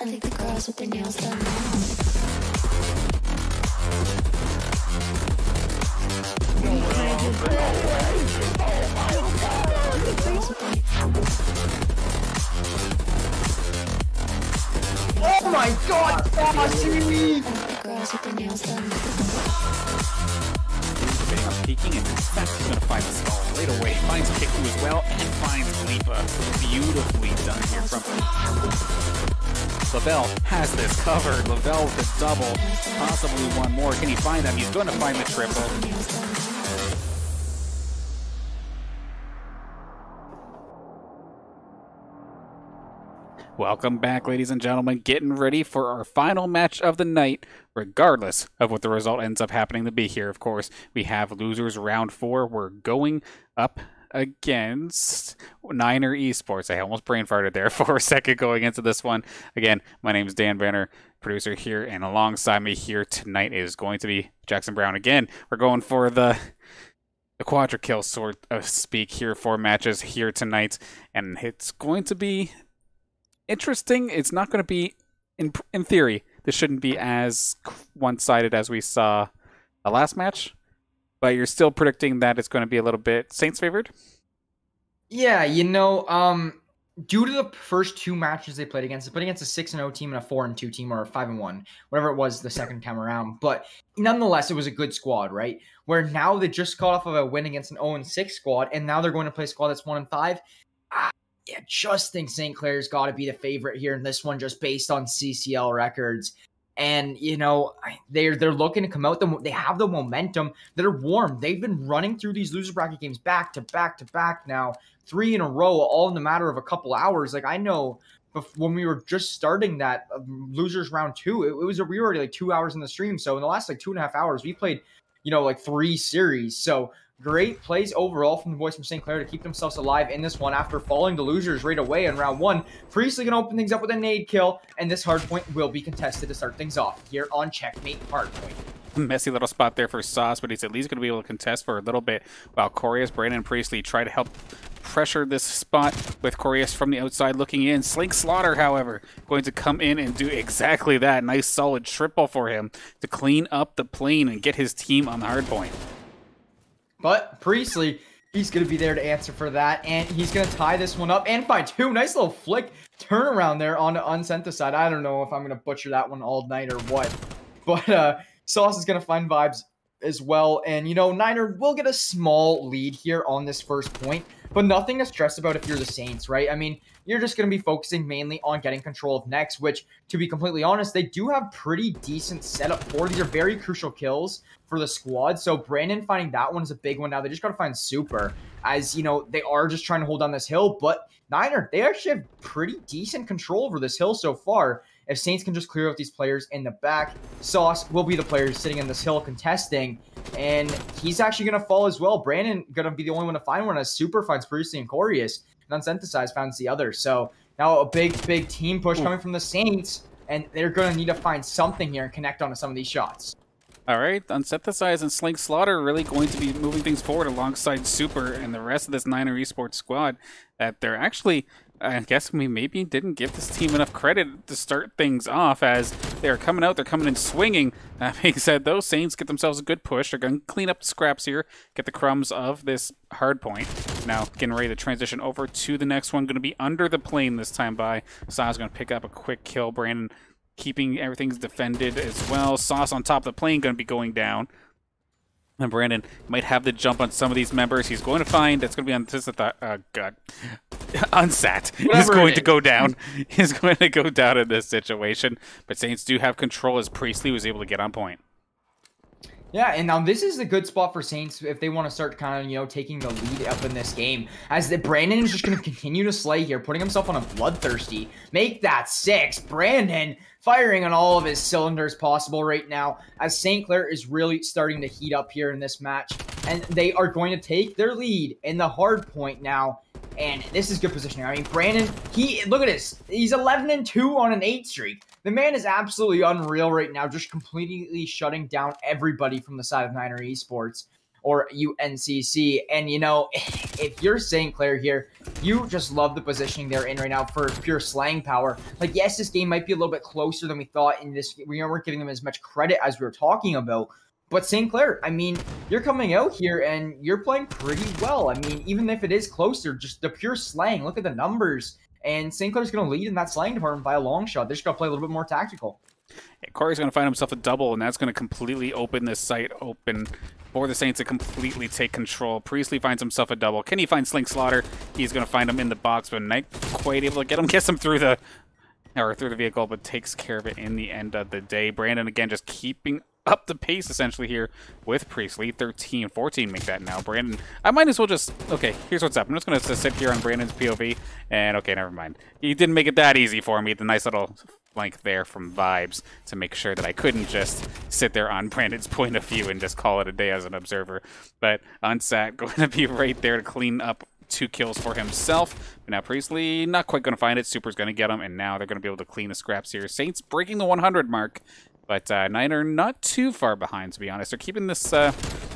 I think the girls with their nails done now. Oh my god, Fossy! The girls with their nails done. Debating on peeking, and in fact, he's going to find the stall right away. Finds Kiku as well, and finds Khalifa. Beautifully done here from Lavelle has this covered. Lavelle with the double, possibly one more. Can he find them? He's going to find the triple. Welcome back, ladies and gentlemen. Getting ready for our final match of the night, regardless of what the result ends up happening to be here. Of course, we have losers round 4. We're going up against Niner Esports. I almost brain farted there for a second going into this one. Again, my name is Dan Banner, producer here, and alongside me here tonight is going to be Jackson Brown. Again, we're going for the quadra kill, sort of speak, here. 4 matches here tonight, and it's going to be interesting. It's not going to be, in theory, this shouldn't be as one-sided as we saw the last match, but you're still predicting that it's going to be a little bit Saints favored? Yeah, you know, due to the first 2 matches they played against a 6-0 team and a 4-2 team, or a 5-1, whatever it was the second time around. But nonetheless, it was a good squad, right? Where now they just got off of a win against an 0-6 squad, and now they're going to play a squad that's 1-5. Yeah, just think St. Clair's got to be the favorite here in this one, just based on CCL records. And, you know, they're looking to come out. They have the momentum. They're warm. They've been running through these loser bracket games back to back to back now, 3 in a row, all in the matter of a couple hours. Like, I know when we were just starting that losers round 2, we were already like 2 hours in the stream. So in the last like 2.5 hours, we played, you know, like 3 series. So great plays overall from the boys from St. Clair to keep themselves alive in this one after falling to losers right away in round 1. Priestley can open things up with a nade kill, and this hardpoint will be contested to start things off here on Checkmate Hardpoint. Messy little spot there for Sauce, but he's at least going to be able to contest for a little bit, while Corius, Brandon, and Priestley try to help pressure this spot with Corius from the outside looking in. Slink Slaughter, however, going to come in and do exactly that. Nice solid triple for him to clean up the plane and get his team on the hardpoint. But Priestley, he's going to be there to answer for that, and he's going to tie this one up and find 2. Nice little flick turnaround there on the unsynthesized. I don't know if I'm going to butcher that one all night or what. But Sauce is going to find vibes as well. And, you know, Niner will get a small lead here on this first point, but nothing to stress about if you're the Saints, right? I mean, you're just going to be focusing mainly on getting control of next, which, to be completely honest, they do have pretty decent setup for. These are very crucial kills for the squad. So Brandon finding that one is a big one. Now they just got to find Super, as, you know, they are just trying to hold down this hill. But Niner, they actually have pretty decent control over this hill so far. If Saints can just clear out these players in the back, Sauce will be the player sitting in this hill contesting, and he's actually going to fall as well. Brandon going to be the only one to find one, as Super finds Priestley and Corius, and Unsynthesized finds the other. So now a big team push coming from the Saints, and they're going to need to find something here and connect onto some of these shots. All right, Unsynthesized and Slink Slaughter really going to be moving things forward alongside Super and the rest of this Niner Esports squad, that they're actually, I guess we maybe didn't give this team enough credit to start things off, as they're coming out, they're coming in swinging. That being said, those Saints get themselves a good push. They're going to clean up the scraps here, get the crumbs of this hard point. Now getting ready to transition over to the next one, going to be under the plane this time by. Sauce going to pick up a quick kill. Brandon keeping everything's defended as well. Sauce on top of the plane going to be going down. And Brandon might have the jump on some of these members. He's going to find, it's going to be on this, God. Unsat. He's going to go down. He's going to go down in this situation. But Saints do have control, as Priestley was able to get on point. Yeah, and now this is a good spot for Saints if they want to start kind of, you know, taking the lead up in this game. As Brandon is just going to continue to slay here, putting himself on a bloodthirsty. Make that 6. Brandon firing on all of his cylinders possible right now, as St. Clair is really starting to heat up here in this match. And they are going to take their lead in the hard point now. And this is good positioning. I mean, Brandon, look at this. He's 11-2 on an 8 streak. The man is absolutely unreal right now, just completely shutting down everybody from the side of Niner Esports. or UNCC. And, you know, if you're St. Clair here, you just love the positioning they're in right now for pure slang power. Like, yes, this game might be a little bit closer than we thought in this. We weren't giving them as much credit as we were talking about. But St. Clair, I mean, you're coming out here and you're playing pretty well. I mean, even if it is closer, just the pure slang, look at the numbers. And St. Clair's going to lead in that slang department by a long shot. They're just going to play a little bit more tactical. Yeah, Corey's going to find himself a double, and that's going to completely open this site open for the Saints to completely take control. Priestley finds himself a double. Can he find Sling Slaughter? He's going to find him in the box, but not quite able to get him. Gets him through the vehicle, but takes care of it in the end of the day. Brandon, again, just keeping up the pace essentially here with Priestley. 13-14 make that now. Brandon, I might as well just, okay, here's what's up. I'm just going to sit here on Brandon's POV, and okay, never mind. He didn't make it that easy for me. The nice little flank there from Vibes to make sure that I couldn't just sit there on Brandon's point of view and just call it a day as an observer. But Unsat going to be right there to clean up 2 kills for himself. But now Priestley not quite going to find it. Super's going to get him, and now they're going to be able to clean the scraps here. Saints breaking the 100 mark. But Niner not too far behind, to be honest. They're keeping this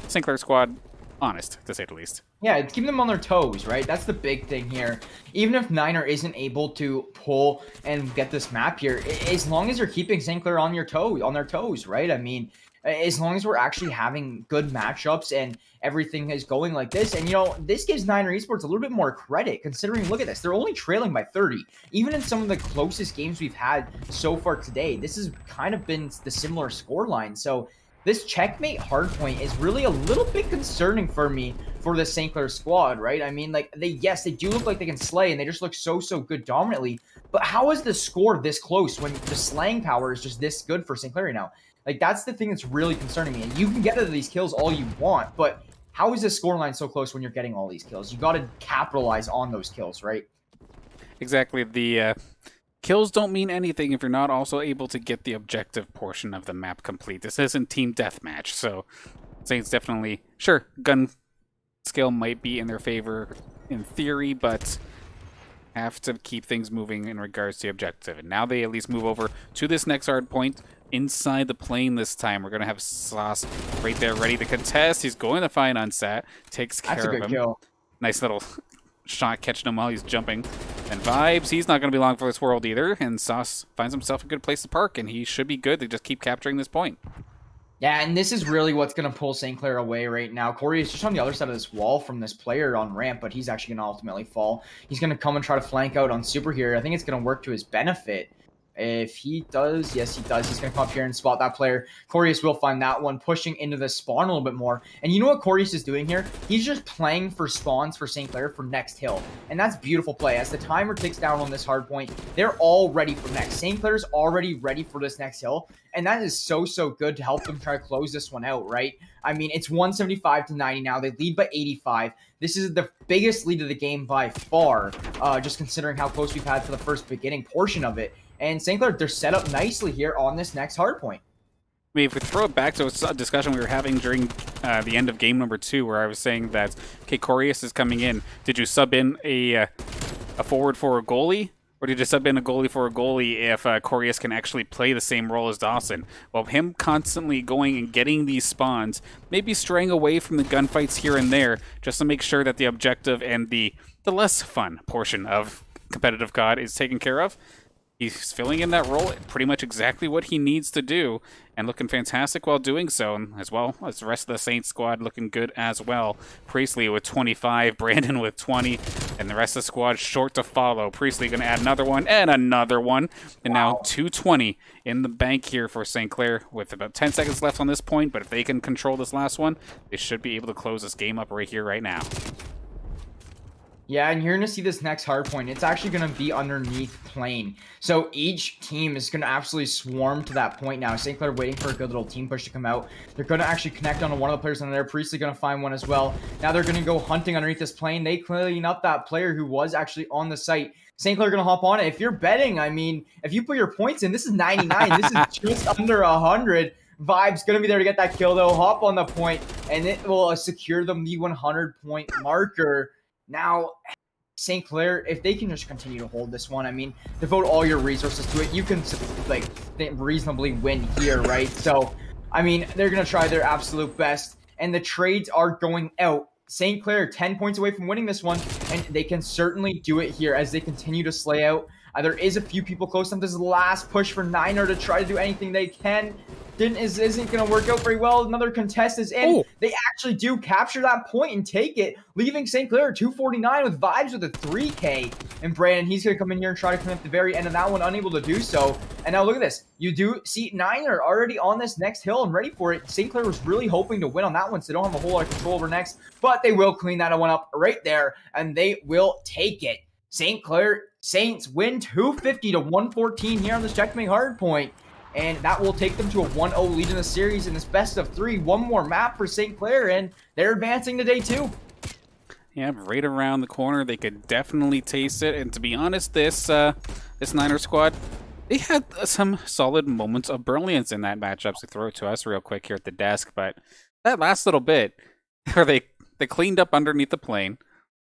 St. Clair squad honest, to say the least. Yeah, it's keeping them on their toes, right? That's the big thing here. Even if Niner isn't able to pull and get this map here, as long as you're keeping St. Clair on their toes, right? I mean, as long as we're actually having good matchups and everything is going like this. And, you know, this gives Niner Esports a little bit more credit, considering, look at this, they're only trailing by 30. Even in some of the closest games we've had so far today, this has kind of been the similar scoreline. So this checkmate hardpoint is really a little bit concerning for me for the St. Clair squad, right? I mean, like, they do look like they can slay, and they just look so good dominantly. But how is the score this close when the slang power is just this good for St. Clair right now? Like, that's the thing that's really concerning me. And you can get to these kills all you want, but how is this scoreline so close when you're getting all these kills? You got to capitalize on those kills, right? Exactly. The kills don't mean anything if you're not also able to get the objective portion of the map complete. This isn't team deathmatch, so Saints definitely, sure, gun skill might be in their favor in theory, but have to keep things moving in regards to the objective. And now they at least move over to this next hard point inside the plane this time. We're going to have Sauce right there ready to contest. He's going to find Unsat. Takes care of him. That's a good kill. Nice little shot catching him while he's jumping. And Vibes, he's not going to be long for this world either. And Sauce finds himself a good place to park, and he should be good. They just keep capturing this point. Yeah, and this is really what's going to pull St. Clair away right now. Corey is just on the other side of this wall from this player on ramp, but he's actually going to ultimately fall. He's going to come and try to flank out on Super here. I think it's going to work to his benefit. If he does, yes, he does. He's going to come up here and spot that player. Corius will find that one, pushing into the spawn a little bit more. And you know what Corius is doing here? He's just playing for spawns for St. Clair for next hill. And that's beautiful play. As the timer ticks down on this hard point, they're all ready for next. St. Clair's already ready for this next hill. And that is so good to help them try to close this one out, right? I mean, it's 175-90 now. They lead by 85. This is the biggest lead of the game by far, just considering how close we've had for the first beginning portion of it. And St. Clair, they're set up nicely here on this next hard point. I mean, if we throw it back to a discussion we were having during the end of game number 2, where I was saying that, okay, Corius is coming in. Did you sub in a forward for a goalie? Or did you sub in a goalie for a goalie if Corius can actually play the same role as Dawson? Well, him constantly going and getting these spawns, maybe straying away from the gunfights here and there, just to make sure that the objective and the less fun portion of competitive COD is taken care of. He's filling in that role pretty much exactly what he needs to do, and looking fantastic while doing so, and as well as the rest of the Saints squad looking good as well. Priestley with 25, Brandon with 20, and the rest of the squad short to follow. Priestley going to add another one, and another one, and now 220 in the bank here for St. Clair with about 10 seconds left on this point, but if they can control this last one, they should be able to close this game up right here, right now. Yeah, and you're going to see this next hard point. It's actually going to be underneath plane. So each team is going to absolutely swarm to that point now. St. Clair waiting for a good little team push to come out. They're going to actually connect onto one of the players on there. Priestley going to find one as well. Now they're going to go hunting underneath this plane. They clean up that player who was actually on the site. St. Clair going to hop on it. If you're betting, I mean, if you put your points in, this is 99. This is just under 100. Vibes going to be there to get that kill, though. Hop on the point, and it will secure them the 100-point marker. Now, St. Clair, if they can just continue to hold this one, I mean, devote all your resources to it, you can, like, reasonably win here, right? So, I mean, they're going to try their absolute best. and the trades are going out. St. Clair 10 points away from winning this one, and they can certainly do it here as they continue to slay out. There is a few people close to them. This is the last push for Niner to try to do anything they can. Isn't going to work out very well. Another contest is in. Oh. They actually do capture that point and take it, leaving St. Clair 249 with Vibes with a 3K. And Brandon, he's going to come in here and try to come at the very end of that one, unable to do so. And now look at this. You do see Niner already on this next hill and ready for it. St. Clair was really hoping to win on that one, so they don't have a whole lot of control over next. But they will clean that one up right there, and they will take it. St. Clair Saints win 250 to 114 here on this Checkmate Hardpoint. And that will take them to a 1-0 lead in the series in this best of 3. One more map for St. Clair, and they're advancing to day 2. Yeah, right around the corner. They could definitely taste it. And to be honest, this Niner squad, they had some solid moments of brilliance in that matchup. So throw it to us real quick here at the desk. But that last little bit where they cleaned up underneath the plane,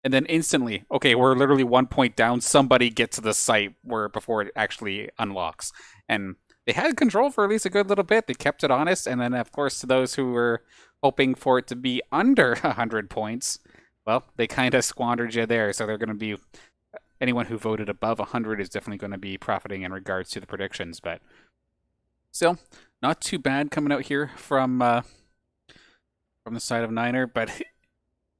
and then instantly, okay, we're literally 1 point down. Somebody get to the site before it actually unlocks. And they had control for at least a good little bit. They kept it honest. And then, of course, to those who were hoping for it to be under 100 points, well, they kind of squandered you there. So they're going to be... Anyone who voted above 100 is definitely going to be profiting in regards to the predictions. But still, not too bad coming out here from the side of Niner. But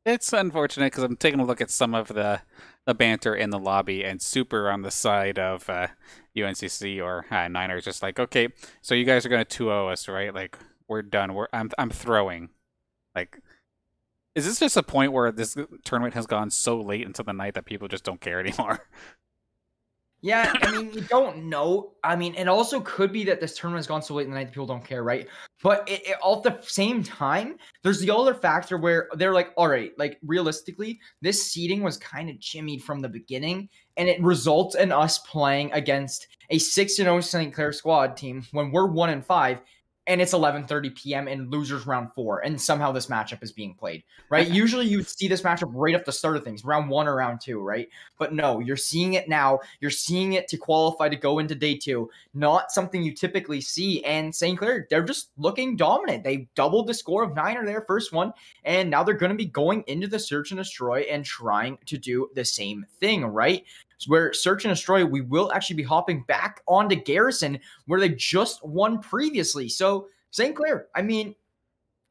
it's unfortunate because I'm taking a look at some of the banter in the lobby, and Super on the side of UNCC or Niner is just like, okay, so you guys are going to 2-0 us, right? Like, we're done. I'm throwing. Like, is this just a point where this tournament has gone so late into the night that people just don't care anymore? Yeah, I mean, you don't know. I mean, it also could be that this tournament has gone so late in the night that people don't care, right? But all at the same time, there's the other factor where they're like, all right, like realistically, this seeding was kind of jimmied from the beginning, and it results in us playing against a 6-0 St. Clair squad team when we're 1-5. And it's 11:30 p.m. in losers round 4, and somehow this matchup is being played, right? Usually you would see this matchup right up the start of things, round 1 or round 2, right? But no, you're seeing it now. You're seeing it to qualify to go into day 2. Not something you typically see. And St. Clair, they're just looking dominant. They doubled the score of Niner their first one, and now they're going to be going into the Search and Destroy and trying to do the same thing, right? Where Search and Destroy, we will actually be hopping back onto Garrison, where they just won previously. So, St. Clair, I mean,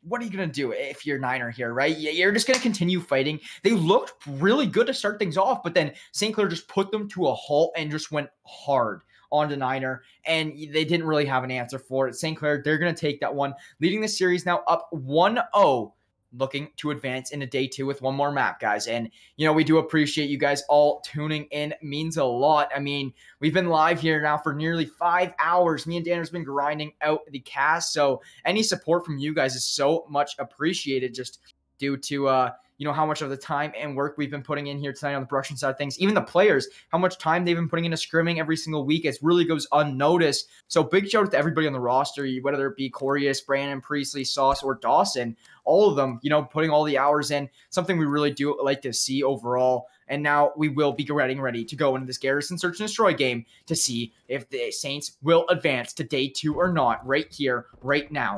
what are you going to do if you're Niner here, right? You're just going to continue fighting. They looked really good to start things off, but then St. Clair just put them to a halt and just went hard onto Niner, and they didn't really have an answer for it. St. Clair, they're going to take that one, leading the series now up 1-0. Looking to advance into day 2 with one more map, guys. And, you know, we do appreciate you guys all tuning in. It means a lot. I mean, we've been live here now for nearly 5 hours. Me and Danner's been grinding out the cast. So any support from you guys is so much appreciated, just due to, you know, how much of the time and work we've been putting in here tonight on the production side of things. Even the players, how much time they've been putting into scrimming every single week. It really goes unnoticed. So big shout out to everybody on the roster, whether it be Corius, Brandon, Priestley, Sauce, or Dawson. All of them, you know, putting all the hours in. Something we really do like to see overall. And now we will be getting ready to go into this Garrison Search and Destroy game to see if the Saints will advance to day 2 or not right here, right now.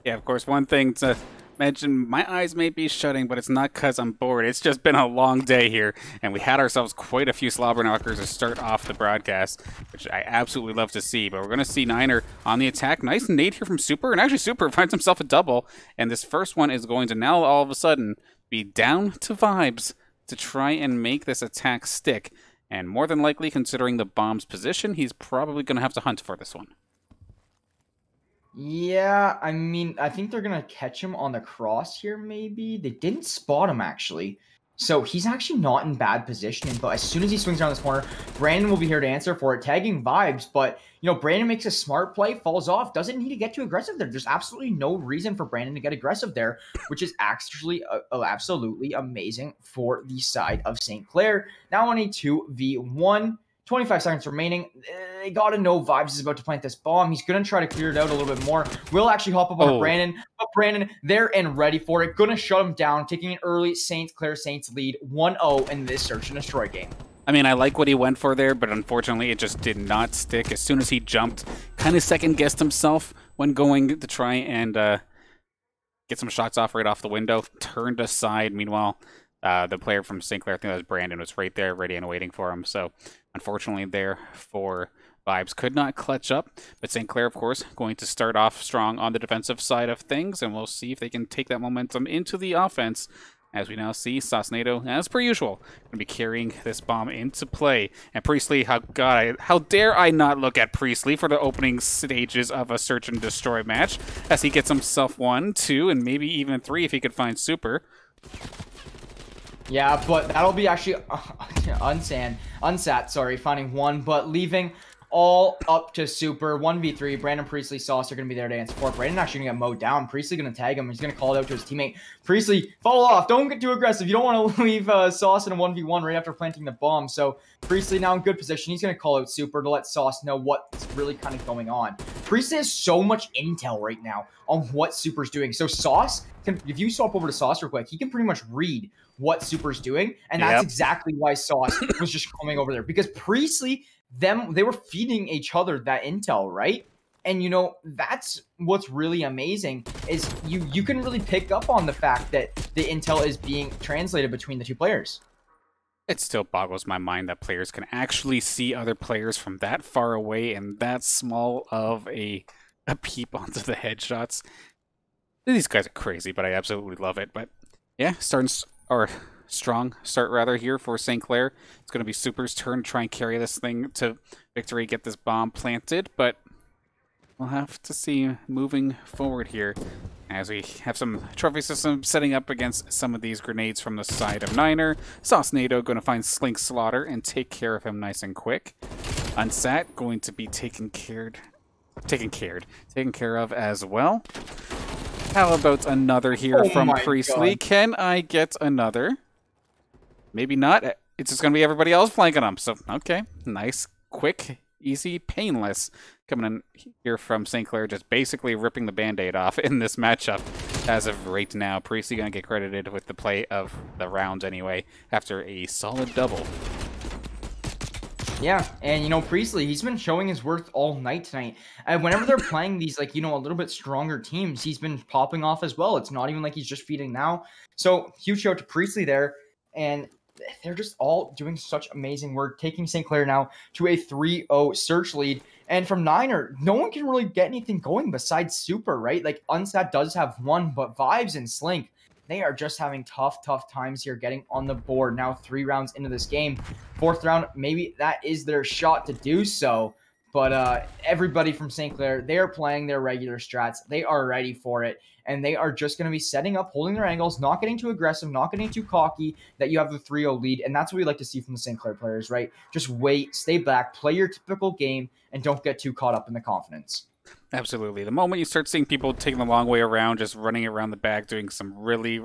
Yeah, of course, one thing to mention, my eyes may be shutting, but it's not because I'm bored. It's just been a long day here, and we had ourselves quite a few slobber knockers to start off the broadcast, which I absolutely love to see. But we're going to see Niner on the attack. Nice nade here from Super, and actually Super finds himself a double, and this first one is going to now all of a sudden be down to Vibes to try and make this attack stick. And more than likely, considering the bomb's position, he's probably going to have to hunt for this one. Yeah, I mean, I think they're going to catch him on the cross here, maybe. They didn't spot him, actually. So he's actually not in bad positioning, but as soon as he swings around this corner, Brandon will be here to answer for it, tagging Vibes. But, you know, Brandon makes a smart play, falls off, doesn't need to get too aggressive there. There's absolutely no reason for Brandon to get aggressive there, which is actually absolutely amazing for the side of St. Clair. Now on a 2v1. 25 seconds remaining. They gotta know Vibes is about to plant this bomb. He's gonna try to clear it out a little bit more. Will actually hop up on Brandon, but Brandon there and ready for it. Gonna shut him down, taking an early St. Clair Saints lead 1-0 in this Search and Destroy game. I mean, I like what he went for there, but unfortunately it just did not stick. As soon as he jumped, kind of second-guessed himself when going to try and get some shots off right off the window, turned aside. Meanwhile, the player from St. Clair, I think that was Brandon, was right there, ready and waiting for him. So, unfortunately, there for Vibes could not clutch up. But St. Clair, of course, going to start off strong on the defensive side of things, and we'll see if they can take that momentum into the offense. As we now see, Saucedo, as per usual, going to be carrying this bomb into play. And Priestley, how dare I not look at Priestley for the opening stages of a Search and Destroy match, as he gets himself 1, 2, and maybe even 3 if he could find Super. Yeah, but that'll be actually unsat, sorry, finding 1, but leaving all up to Super. 1v3. Brandon, Priestley, Sauce are going to be there to answer for it. Brandon actually going to get mowed down. Priestley going to tag him. He's going to call it out to his teammate. Priestley, fall off. Don't get too aggressive. You don't want to leave Sauce in a 1v1 right after planting the bomb. So Priestley now in good position. He's going to call out Super to let Sauce know what's really kind of going on. Priestley has so much intel right now on what Super's doing. So Sauce, if you swap over to Sauce real quick, he can pretty much read what Super's doing. And that's exactly why Sauce was just coming over there. Because Priestley, they were feeding each other that intel, right? And, you know, that's what's really amazing is you can really pick up on the fact that the intel is being translated between the two players. It still boggles my mind that players can actually see other players from that far away and that small of a peep onto the headshots. These guys are crazy, but I absolutely love it. But yeah, strong start rather here for St. Clair. It's going to be Super's turn to try and carry this thing to victory, get this bomb planted, but we'll have to see moving forward here as we have some trophy system setting up against some of these grenades from the side of Niner. Saucedo going to find Slink Slaughter and take care of him nice and quick. Unsat going to be taken care of as well. How about another here from Priestley? God. Can I get another? Maybe not. It's just going to be everybody else flanking them. So, okay. Nice, quick, easy, painless. Coming in here from St. Clair, just basically ripping the Band-Aid off in this matchup as of right now. Priestley going to get credited with the play of the round anyway, after a solid double. Yeah, and, you know, Priestley, he's been showing his worth all night tonight. And whenever they're playing these, like, you know, a little bit stronger teams, he's been popping off as well. It's not even like he's just feeding now. So, huge shout out to Priestley there. And they're just all doing such amazing work, taking St. Clair now to a 3-0 search lead. And from Niner, no one can really get anything going besides Super, right? Like, Unsat does have 1, but Vibes and Slink, they are just having tough times here getting on the board. Now 3 rounds into this game. 4th round, maybe that is their shot to do so. But everybody from St. Clair, they are playing their regular strats. They are ready for it. And they are just going to be setting up, holding their angles, not getting too aggressive, not getting too cocky, that you have the 3-0 lead. And that's what we like to see from the St. Clair players, right? Just wait, stay back, play your typical game, and don't get too caught up in the confidence. Absolutely. The moment you start seeing people taking the long way around, just running around the back, doing some really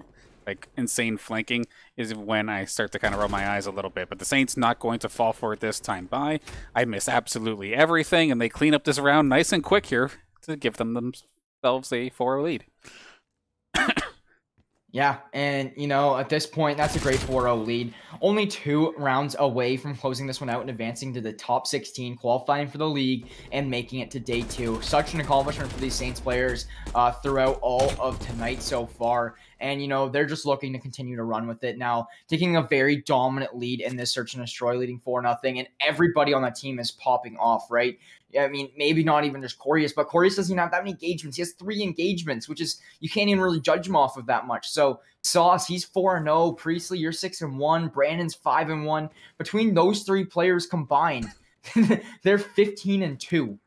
like insane flanking, is when I start to kind of roll my eyes a little bit. But the Saints not going to fall for it this time by. I miss absolutely everything, and they clean up this round nice and quick here to give themselves a 4-0 lead. Yeah, and, you know, at this point, that's a great 4-0 lead. Only 2 rounds away from closing this one out and advancing to the top 16, qualifying for the league, and making it to day 2. Such an accomplishment for these Saints players throughout all of tonight so far. And, you know, they're just looking to continue to run with it now, taking a very dominant lead in this Search and Destroy, leading 4-0, and everybody on that team is popping off, right? I mean, maybe not even just Corius, but Corius doesn't even have that many engagements. He has 3 engagements, which is, you can't even really judge him off of that much. So, Sauce, he's 4-0. Priestley, you're 6-1. Brandon's 5-1. Between those 3 players combined, they're 15-2.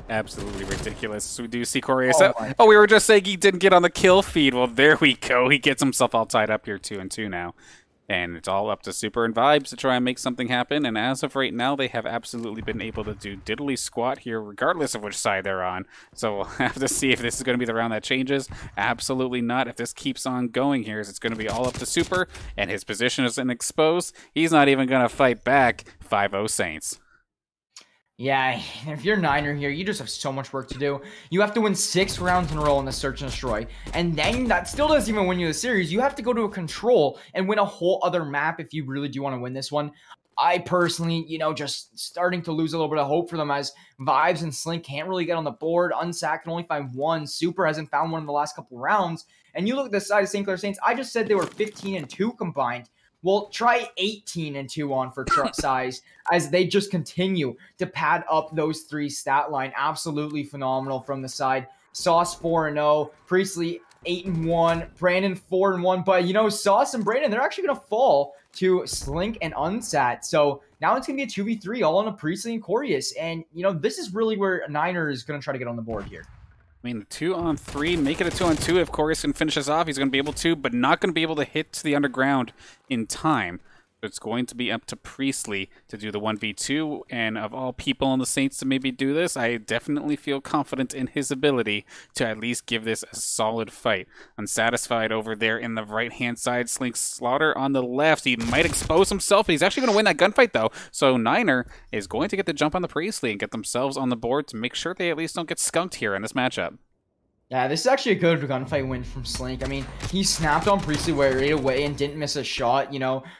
Absolutely ridiculous. So we do see Corius. Oh, we were just saying he didn't get on the kill feed. Well, there we go. He gets himself all tied up here, 2-2 now. And it's all up to Super and Vibes to try and make something happen. And as of right now, they have absolutely been able to do diddly squat here, regardless of which side they're on. So we'll have to see if this is going to be the round that changes. Absolutely not. If this keeps on going here, it's going to be all up to Super. And his position isn't exposed. He's not even going to fight back. 5-0 Saints. Yeah, if you're Niner here, you just have so much work to do. You have to win 6 rounds in a row in the Search and Destroy. And then that still doesn't even win you the series. You have to go to a control and win a whole other map if you really do want to win this one. I personally, just starting to lose a little bit of hope for them as Vibes and Slink can't really get on the board. Unsack can only find one. Super hasn't found one in the last couple rounds. And you look at the side of St. Clair Saints, I just said they were 15-2 combined. Well, try 18-2 on for truck size as they just continue to pad up those three stat line. Absolutely phenomenal from the side. Sauce 4-0, Priestley 8-1, Brandon 4-1. But Sauce and Brandon, they're actually gonna fall to Slink and Unsat. So now it's gonna be a 2v3 all on a Priestley and Corius. And this is really where Niner is gonna try to get on the board here. I mean, the 2-on-3, make it a 2-on-2 if Corius can finish this off. He's going to be able to, but not going to be able to hit the underground in time. So it's going to be up to Priestley to do the 1v2, and of all people on the Saints to maybe do this, I definitely feel confident in his ability to at least give this a solid fight. Unsatisfied over there in the right-hand side, Slink Slaughter on the left. He might expose himself, but he's actually going to win that gunfight, though. So Niner is going to get the jump on the Priestley and get themselves on the board to make sure they at least don't get skunked here in this matchup. Yeah, this is actually a good gunfight win from Slink. I mean, he snapped on Priestley right away and didn't miss a shot.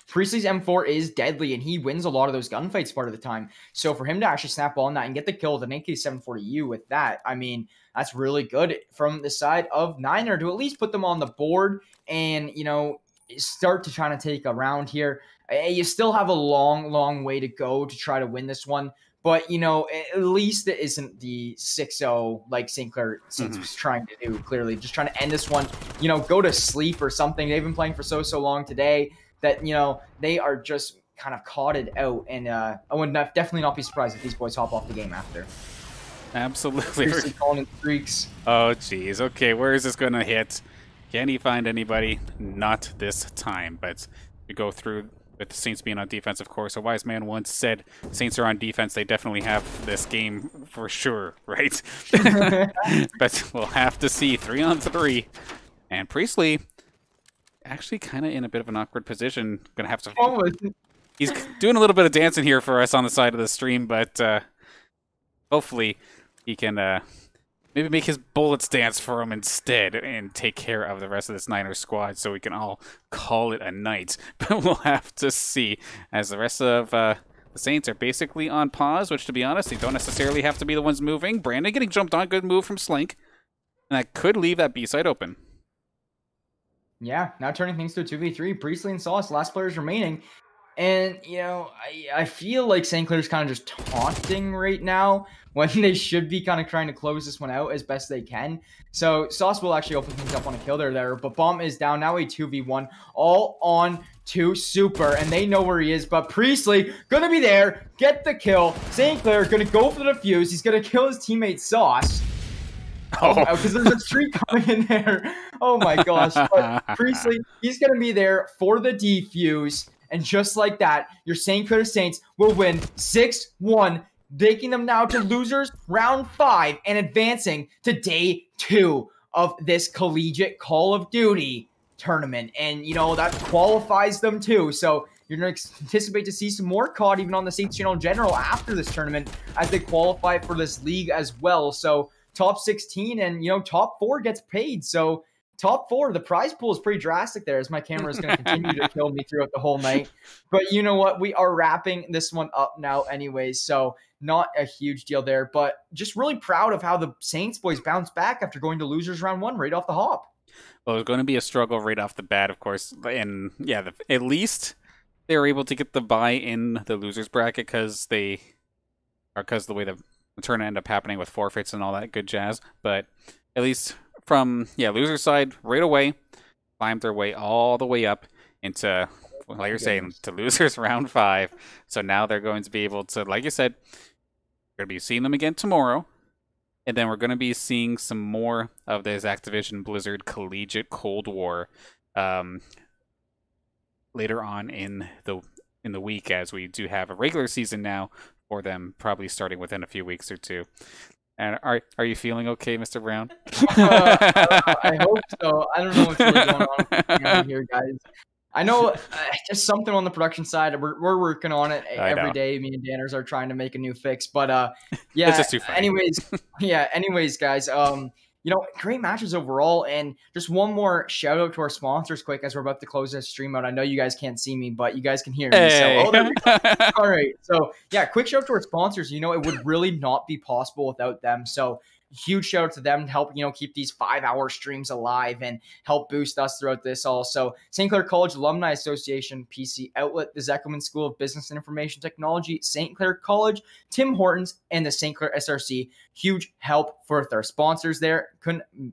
Priestley's M4 is deadly, and he wins a lot of those gunfights part of the time. So for him to actually snap on that and get the kill with an AK-740U with that, I mean, that's really good from the side of Niner to at least put them on the board and, start to try to take a round here. You still have a long way to go to try to win this one. But, at least it isn't the 6-0 like St. Clair Saints was trying to do, clearly. Just trying to end this one, go to sleep or something. They've been playing for so long today that, they are just kind of caught it out. And I would definitely not be surprised if these boys hop off the game after. Absolutely. Calling in streaks. Oh, geez. Okay, where is this going to hit? Can he find anybody? Not this time. But we go through with the Saints being on defense, of course. A wise man once said, Saints are on defense, they definitely have this game for sure, right? But we'll have to see. 3-on-3. And Priestley actually kind of in a bit of an awkward position. Gonna have to... He's doing a little bit of dancing here for us on the side of the stream, but hopefully he can maybe make his bullets dance for him instead and take care of the rest of this Niners squad so we can all call it a night. But we'll have to see as the rest of the Saints are basically on pause, which to be honest, they don't necessarily have to be the ones moving. Brandon getting jumped on, good move from Slink. And that could leave that B side open. Yeah, now turning things to a 2v3. Priestley and Sauce, last players remaining. And, I feel like St. Clair's kind of just taunting right now when they should be kind of trying to close this one out as best they can. So Sauce will actually open things up on a kill there. But Bomb is down, now a 2v1, all on to Super, and they know where he is. But Priestley gonna be there, get the kill. St. Clair gonna go for the defuse. He's gonna kill his teammate Sauce. Because there's a streak coming in there. Oh my gosh. But Priestley, he's gonna be there for the defuse. And just like that, your St. Clair Saints will win 6-1, taking them now to losers round 5 and advancing to day 2 of this Collegiate Call of Duty tournament. And, that qualifies them too. So you're going to anticipate to see some more COD even on the Saints channel in general after this tournament as they qualify for this league as well. So top 16 and, top 4 gets paid. So top 4, the prize pool is pretty drastic there as my camera is going to continue to kill me throughout the whole night. But you know what? We are wrapping this one up now anyways, so not a huge deal there. But just really proud of how the Saints boys bounced back after going to losers round 1 right off the hop. Well, it was going to be a struggle right off the bat, of course. And yeah, at least they were able to get the bye in the losers bracket because the way the tournament ended up happening with forfeits and all that good jazz. But at least from loser side right away, climbed their way all the way up into, like you're saying, to losers round 5. So now they're going to be able to, like you said, we're going to be seeing them again tomorrow, and then we're going to be seeing some more of this Acti-Blizzard Collegiate Cold War later on in the week, as we do have a regular season now for them, probably starting within a few weeks or two. And are you feeling okay, Mr. Brown? I hope so. I don't know what's really going on here, guys. I know just something on the production side. We're working on it every day. Me and Danners are trying to make a new fix. But yeah. It's just too funny. Anyways, guys. great matches overall. And just one more shout out to our sponsors quick as we're about to close this stream out. I know you guys can't see me, but you guys can hear me. Hey. So, there we go. All right. So, yeah, quick shout out to our sponsors. It would really not be possible without them. So, huge shout out to them to help, keep these 5-hour streams alive and help boost us throughout this all. So St. Clair College Alumni Association, PC Outlet, the Zekelman School of Business and Information Technology, St. Clair College, Tim Hortons, and the St. Clair SRC. Huge help for our sponsors there.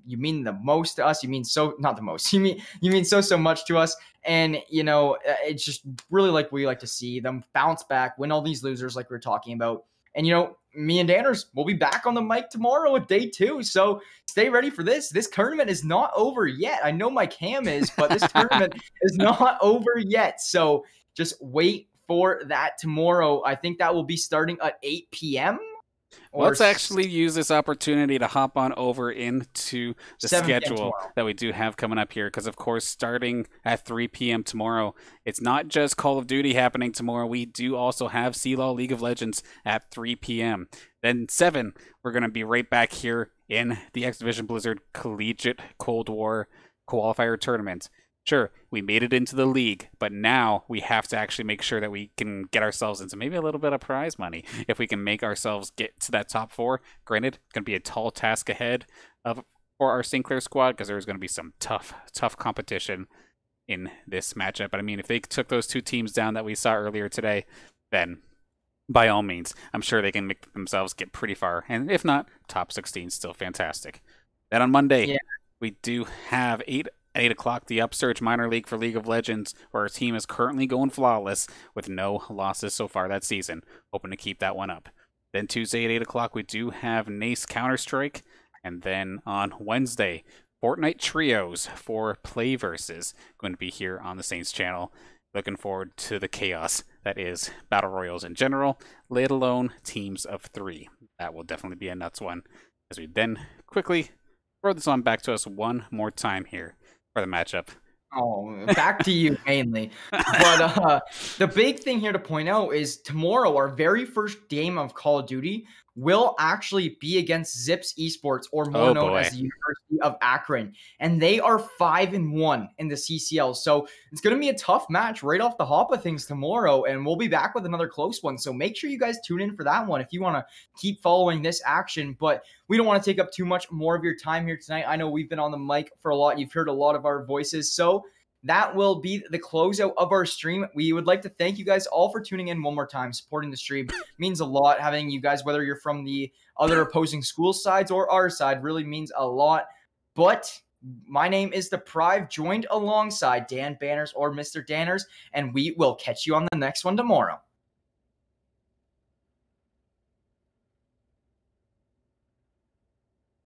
You mean the most to us. You mean not the most. You mean so much to us. And, it's just really like we like to see them bounce back, win all these losers like we were talking about. And, me and Danners will be back on the mic tomorrow with day 2. So stay ready for this. This tournament is not over yet. I know my cam is, but this tournament is not over yet. So just wait for that tomorrow. I think that will be starting at 8 p.m. Let's actually use this opportunity to hop on over into the schedule that we do have coming up here. Because, of course, starting at 3 p.m. tomorrow, it's not just Call of Duty happening tomorrow. We do also have CLAW League of Legends at 3 p.m. Then 7, we're going to be right back here in the Acti-Blizzard Collegiate Cold War Qualifier Tournament. Sure, we made it into the league, but now we have to actually make sure that we can get ourselves into maybe a little bit of prize money. If we can make ourselves get to that top 4, granted, it's going to be a tall task ahead for our St. Clair squad because there's going to be some tough competition in this matchup. But I mean, if they took those 2 teams down that we saw earlier today, then by all means, I'm sure they can make themselves get pretty far. And if not, top 16 is still fantastic. Then on Monday, we do have 8 o'clock, the Upsurge Minor League for League of Legends, where our team is currently going flawless with no losses so far that season. Hoping to keep that one up. Then Tuesday at 8 o'clock, we do have NACE Counter-Strike. And then on Wednesday, Fortnite Trios for Play Versus. Going to be here on the Saints channel. Looking forward to the chaos that is Battle Royals in general, let alone teams of 3. That will definitely be a nuts one. As we then quickly throw this on back to us one more time here for the matchup. Oh, back to you mainly. But the big thing here to point out is tomorrow, our very first game of Call of Duty will actually be against Zips Esports, or more known as the University of Akron. And they are 5-1 in the CCL. So it's going to be a tough match right off the hop of things tomorrow. And we'll be back with another close one. So make sure you guys tune in for that one if you want to keep following this action. But we don't want to take up too much more of your time here tonight. I know we've been on the mic for a lot. You've heard a lot of our voices. So that will be the closeout of our stream. We would like to thank you guys all for tuning in one more time. Supporting the stream means a lot. Having you guys, whether you're from the other opposing school sides or our side, really means a lot. But my name is Deprive, joined alongside Dan Banners or Mr. Danners, and we will catch you on the next one tomorrow.